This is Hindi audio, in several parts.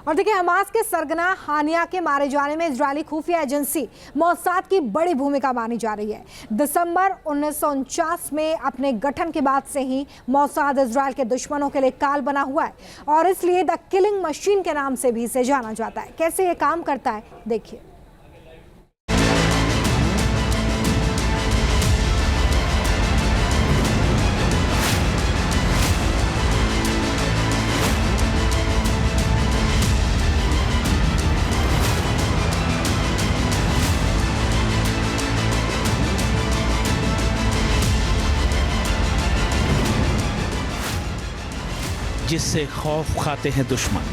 और देखिए, हमास के सरगना हानिया के मारे जाने में इजरायली खुफिया एजेंसी मोसाद की बड़ी भूमिका मानी जा रही है। दिसंबर 1949 में अपने गठन के बाद से ही मोसाद इजरायल के दुश्मनों के लिए काल बना हुआ है और इसलिए द किलिंग मशीन के नाम से भी इसे जाना जाता है। कैसे ये काम करता है, देखिए। जिससे खौफ खाते हैं दुश्मन,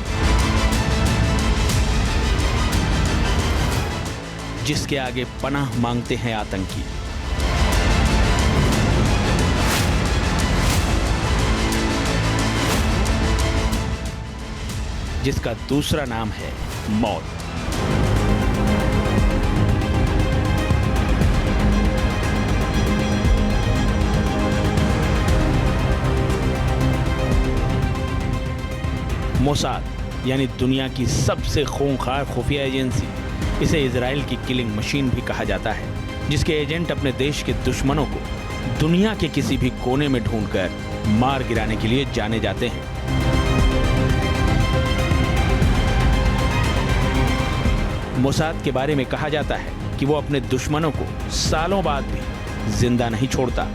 जिसके आगे पनाह मांगते हैं आतंकी, जिसका दूसरा नाम है मौत। मोसाद यानी दुनिया की सबसे खूंखार खुफिया एजेंसी, इसे इजराइल की किलिंग मशीन भी कहा जाता है, जिसके एजेंट अपने देश के दुश्मनों को दुनिया के किसी भी कोने में ढूंढकर मार गिराने के लिए जाने जाते हैं। मोसाद के बारे में कहा जाता है कि वो अपने दुश्मनों को सालों बाद भी जिंदा नहीं छोड़ता,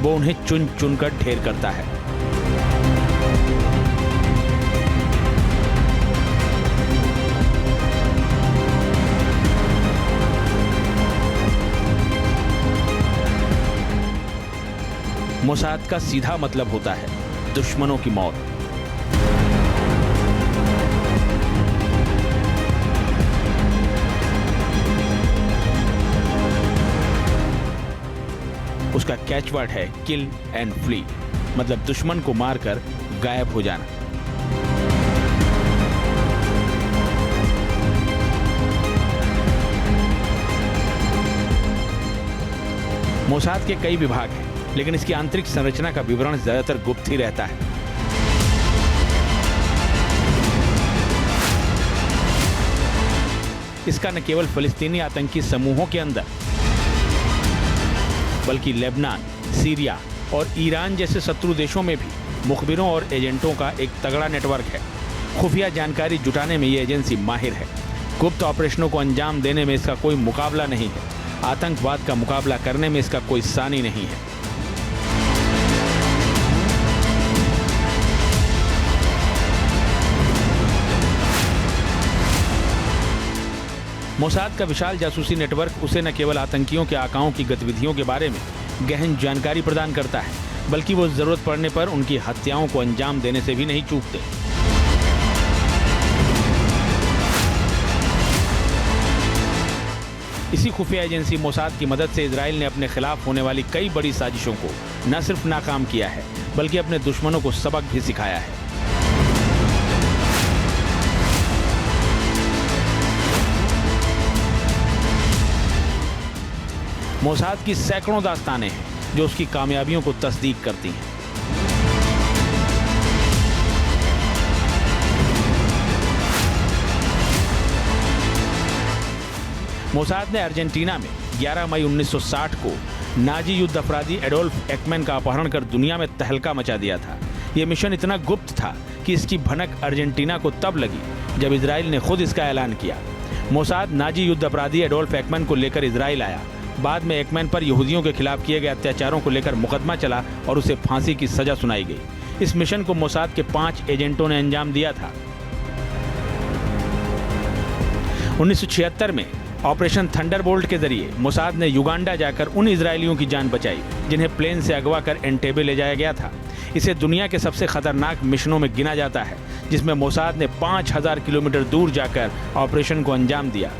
वो उन्हें चुन चुनकर ढेर करता है। मोसाद का सीधा मतलब होता है दुश्मनों की मौत। उसका कैचवर्ड है किल एंड फ्ली, मतलब दुश्मन को मारकर गायब हो जाना। मोसाद के कई विभाग हैं, लेकिन इसकी आंतरिक संरचना का विवरण ज्यादातर गुप्त ही रहता है। इसका न केवल फिलिस्तीनी आतंकी समूहों के अंदर, बल्कि लेबनान, सीरिया और ईरान जैसे शत्रु देशों में भी मुखबिरों और एजेंटों का एक तगड़ा नेटवर्क है। खुफिया जानकारी जुटाने में ये एजेंसी माहिर है। गुप्त ऑपरेशनों को अंजाम देने में इसका कोई मुकाबला नहीं है। आतंकवाद का मुकाबला करने में इसका कोई सानी नहीं है। मोसाद का विशाल जासूसी नेटवर्क उसे न केवल आतंकियों के आकाओं की गतिविधियों के बारे में गहन जानकारी प्रदान करता है, बल्कि वो जरूरत पड़ने पर उनकी हत्याओं को अंजाम देने से भी नहीं चूकते। इसी खुफिया एजेंसी मोसाद की मदद से इजराइल ने अपने खिलाफ होने वाली कई बड़ी साजिशों को न सिर्फ नाकाम किया है, बल्कि अपने दुश्मनों को सबक भी सिखाया है। मोसाद की सैकड़ों दास्तानें हैं जो उसकी कामयाबियों को तस्दीक करती हैं। मोसाद ने अर्जेंटीना में 11 मई 1960 को नाजी युद्ध अपराधी एडोल्फ एकमैन का अपहरण कर दुनिया में तहलका मचा दिया था। यह मिशन इतना गुप्त था कि इसकी भनक अर्जेंटीना को तब लगी जब इजराइल ने खुद इसका ऐलान किया। मोसाद नाजी युद्ध अपराधी एडोल्फ एकमैन को लेकर इजराइल आया। बाद में एकमैन पर यहूदियों के खिलाफ किए गए अत्याचारों को लेकर मुकदमा चला और उसे फांसी की सजा सुनाई गई। इस मिशन को मोसाद के 5 एजेंटों ने अंजाम दिया था। 1976 में ऑपरेशन थंडरबोल्ट के जरिए मोसाद ने युगांडा जाकर उन इजरायलियों की जान बचाई जिन्हें प्लेन से अगवा कर एंटेबे ले जाया गया था। इसे दुनिया के सबसे खतरनाक मिशनों में गिना जाता है, जिसमें मोसाद ने 5000 किलोमीटर दूर जाकर ऑपरेशन को अंजाम दिया।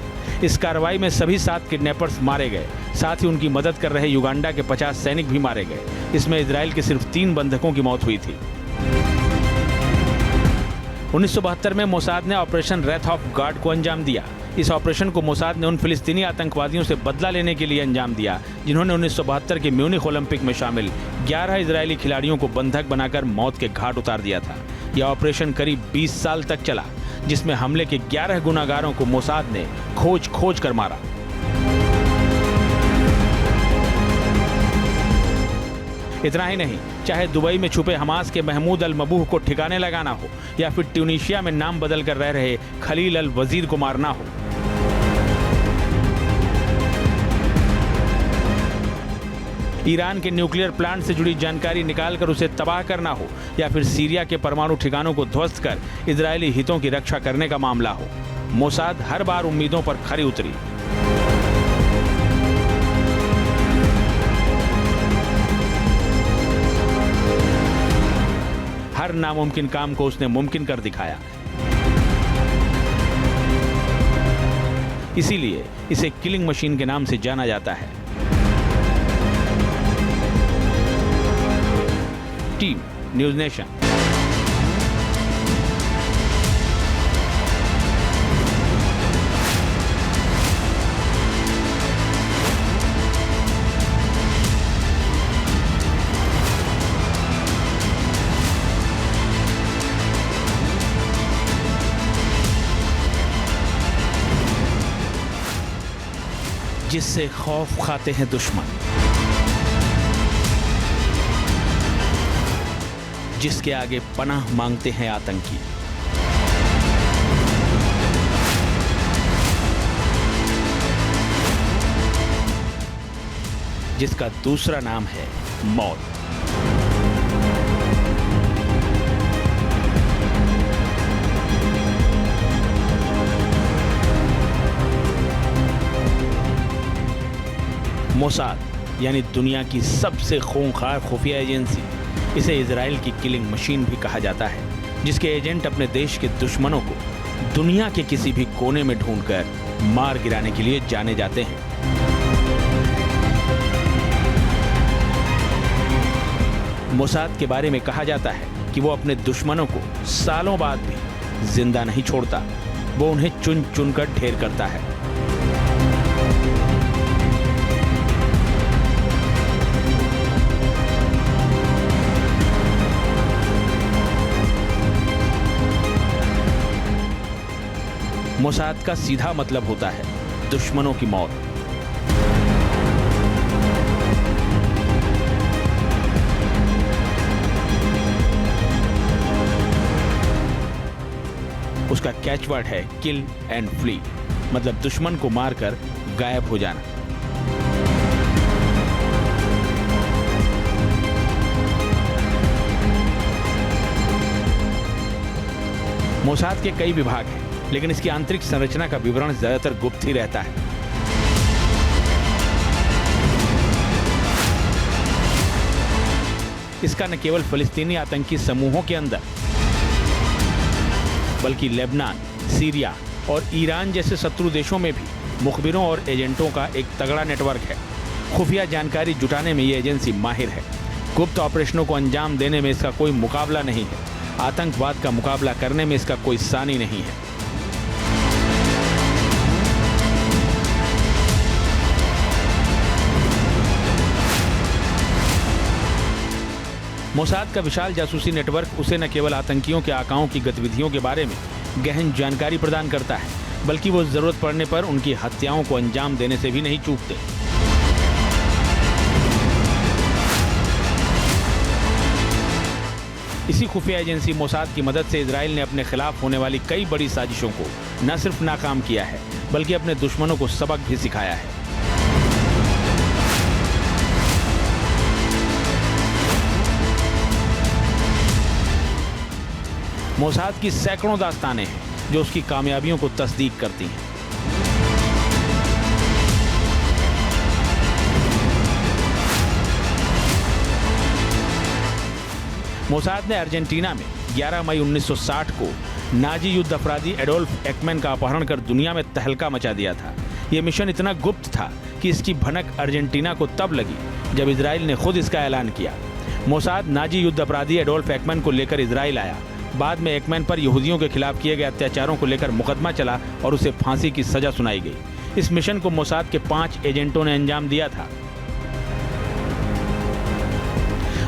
इस कार्रवाई में सभी 7 किडनैपर्स मारे गए, साथ ही उनकी मदद कर रहे युगांडा के 50 सैनिक भी मारे गए। इसमें इजराइल के सिर्फ 3 बंधकों की मौत हुई थी। 1972 में मोसाद ने ऑपरेशन रेथ ऑफ गॉड को अंजाम दिया। इस ऑपरेशन को मोसाद ने उन फिलिस्तीनी आतंकवादियों से बदला लेने के लिए अंजाम दिया जिन्होंने 1972 के म्यूनिख ओलंपिक में शामिल 11 इजरायली खिलाड़ियों को बंधक बनाकर मौत के घाट उतार दिया था। यह ऑपरेशन करीब 20 साल तक चला। जिसमें हमले के 11 गुनाहगारों को मोसाद ने खोज कर मारा। इतना ही नहीं, चाहे दुबई में छुपे हमास के महमूद अल मबूह को ठिकाने लगाना हो या फिर ट्यूनीशिया में नाम बदल कर रह रहे खलील अल वजीर को मारना हो, ईरान के न्यूक्लियर प्लांट से जुड़ी जानकारी निकालकर उसे तबाह करना हो या फिर सीरिया के परमाणु ठिकानों को ध्वस्त कर इजरायली हितों की रक्षा करने का मामला हो, मोसाद हर बार उम्मीदों पर खरी उतरी। हर नामुमकिन काम को उसने मुमकिन कर दिखाया। इसीलिए इसे किलिंग मशीन के नाम से जाना जाता है। Team news nation. जिससे खौफ खाते हैं दुश्मन, जिसके आगे पनाह मांगते हैं आतंकी, जिसका दूसरा नाम है मौत। मोसाद यानी दुनिया की सबसे खूंखार खुफिया एजेंसी, इसे इजराइल की किलिंग मशीन भी कहा जाता है, जिसके एजेंट अपने देश के दुश्मनों को दुनिया के किसी भी कोने में ढूंढकर मार गिराने के लिए जाने जाते हैं। मोसाद के बारे में कहा जाता है कि वो अपने दुश्मनों को सालों बाद भी जिंदा नहीं छोड़ता, वो उन्हें चुन चुन कर ढेर करता है। मोसाद का सीधा मतलब होता है दुश्मनों की मौत। उसका कैचवर्ड है किल एंड फ्ली, मतलब दुश्मन को मारकर गायब हो जाना। मोसाद के कई विभाग हैं, लेकिन इसकी आंतरिक संरचना का विवरण ज्यादातर गुप्त ही रहता है। इसका न केवल फिलिस्तीनी आतंकी समूहों के अंदर, बल्कि लेबनान, सीरिया और ईरान जैसे शत्रु देशों में भी मुखबिरों और एजेंटों का एक तगड़ा नेटवर्क है। खुफिया जानकारी जुटाने में ये एजेंसी माहिर है। गुप्त ऑपरेशनों को अंजाम देने में इसका कोई मुकाबला नहीं है। आतंकवाद का मुकाबला करने में इसका कोई सानी नहीं है। मोसाद का विशाल जासूसी नेटवर्क उसे न केवल आतंकियों के आकाओं की गतिविधियों के बारे में गहन जानकारी प्रदान करता है, बल्कि वो जरूरत पड़ने पर उनकी हत्याओं को अंजाम देने से भी नहीं चूकते। इसी खुफिया एजेंसी मोसाद की मदद से इजराइल ने अपने खिलाफ होने वाली कई बड़ी साजिशों को न सिर्फ नाकाम किया है, बल्कि अपने दुश्मनों को सबक भी सिखाया है। मोसाद की सैकड़ों दास्तानें हैं जो उसकी कामयाबियों को तस्दीक करती हैं। मोसाद ने अर्जेंटीना में 11 मई 1960 को नाजी युद्ध अपराधी एडोल्फ एकमैन का अपहरण कर दुनिया में तहलका मचा दिया था। यह मिशन इतना गुप्त था कि इसकी भनक अर्जेंटीना को तब लगी जब इजराइल ने खुद इसका ऐलान किया। मोसाद नाजी युद्ध अपराधी एडोल्फ एकमैन को लेकर इजराइल आया। बाद में एकमैन पर यहूदियों के खिलाफ किए गए अत्याचारों को लेकर मुकदमा चला और उसे फांसी की सजा सुनाई गई। इस मिशन को मोसाद के 5 एजेंटों ने अंजाम दिया था।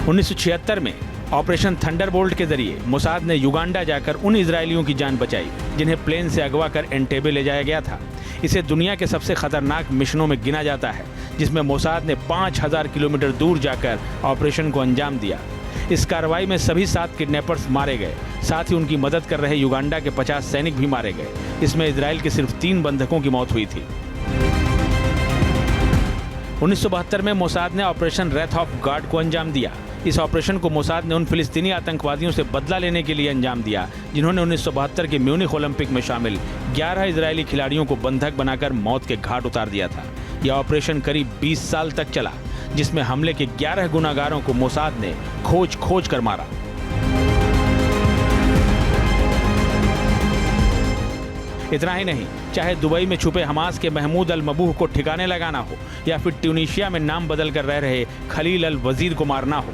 1976 में ऑपरेशन थंडरबोल्ट के जरिए मोसाद ने युगांडा जाकर उन इजरायलियों की जान बचाई जिन्हें प्लेन से अगवा कर एंटेबे ले जाया गया था। इसे दुनिया के सबसे खतरनाक मिशनों में गिना जाता है, जिसमें मोसाद ने 5000 किलोमीटर दूर जाकर ऑपरेशन को अंजाम दिया। इस कार्रवाई में सभी 7 किडनैपर्स मारे गए, साथ ही उनकी मदद कर रहे युगांडा के 50 सैनिक भी मारे गए। इसमें इजराइल के सिर्फ 3 बंधकों की मौत हुई थी। 1972 में मोसाद ने ऑपरेशन रेथ ऑफ गॉड को अंजाम दिया। इस ऑपरेशन को मोसाद ने उन फिलिस्तीनी आतंकवादियों से बदला लेने के लिए अंजाम दिया जिन्होंने 1972 के म्यूनिख ओलंपिक में शामिल 11 इजरायली खिलाड़ियों को बंधक बनाकर मौत के घाट उतार दिया था। यह ऑपरेशन करीब 20 साल तक चला, जिसमें हमले के 11 गुनाहगारों को मोसाद ने खोज कर मारा। इतना ही नहीं, चाहे दुबई में छुपे हमास के महमूद अल मबूह को ठिकाने लगाना हो या फिर ट्यूनीशिया में नाम बदल कर रह रहे खलील अल वजीर को मारना हो,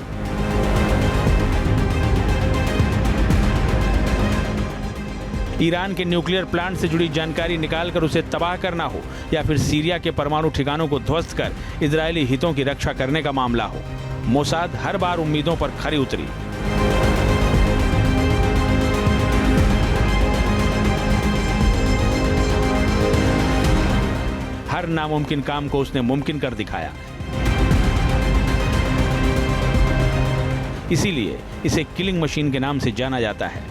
ईरान के न्यूक्लियर प्लांट से जुड़ी जानकारी निकालकर उसे तबाह करना हो या फिर सीरिया के परमाणु ठिकानों को ध्वस्त कर इजरायली हितों की रक्षा करने का मामला हो, मोसाद हर बार उम्मीदों पर खरी उतरी। हर नामुमकिन काम को उसने मुमकिन कर दिखाया। इसीलिए इसे किलिंग मशीन के नाम से जाना जाता है।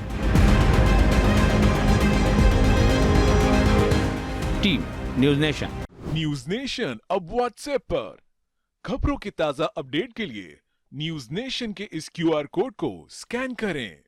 Team news nation. News nation अब व्हाट्सएप पर खबरों के ताजा अपडेट के लिए न्यूज नेशन के इस QR कोड को स्कैन करें।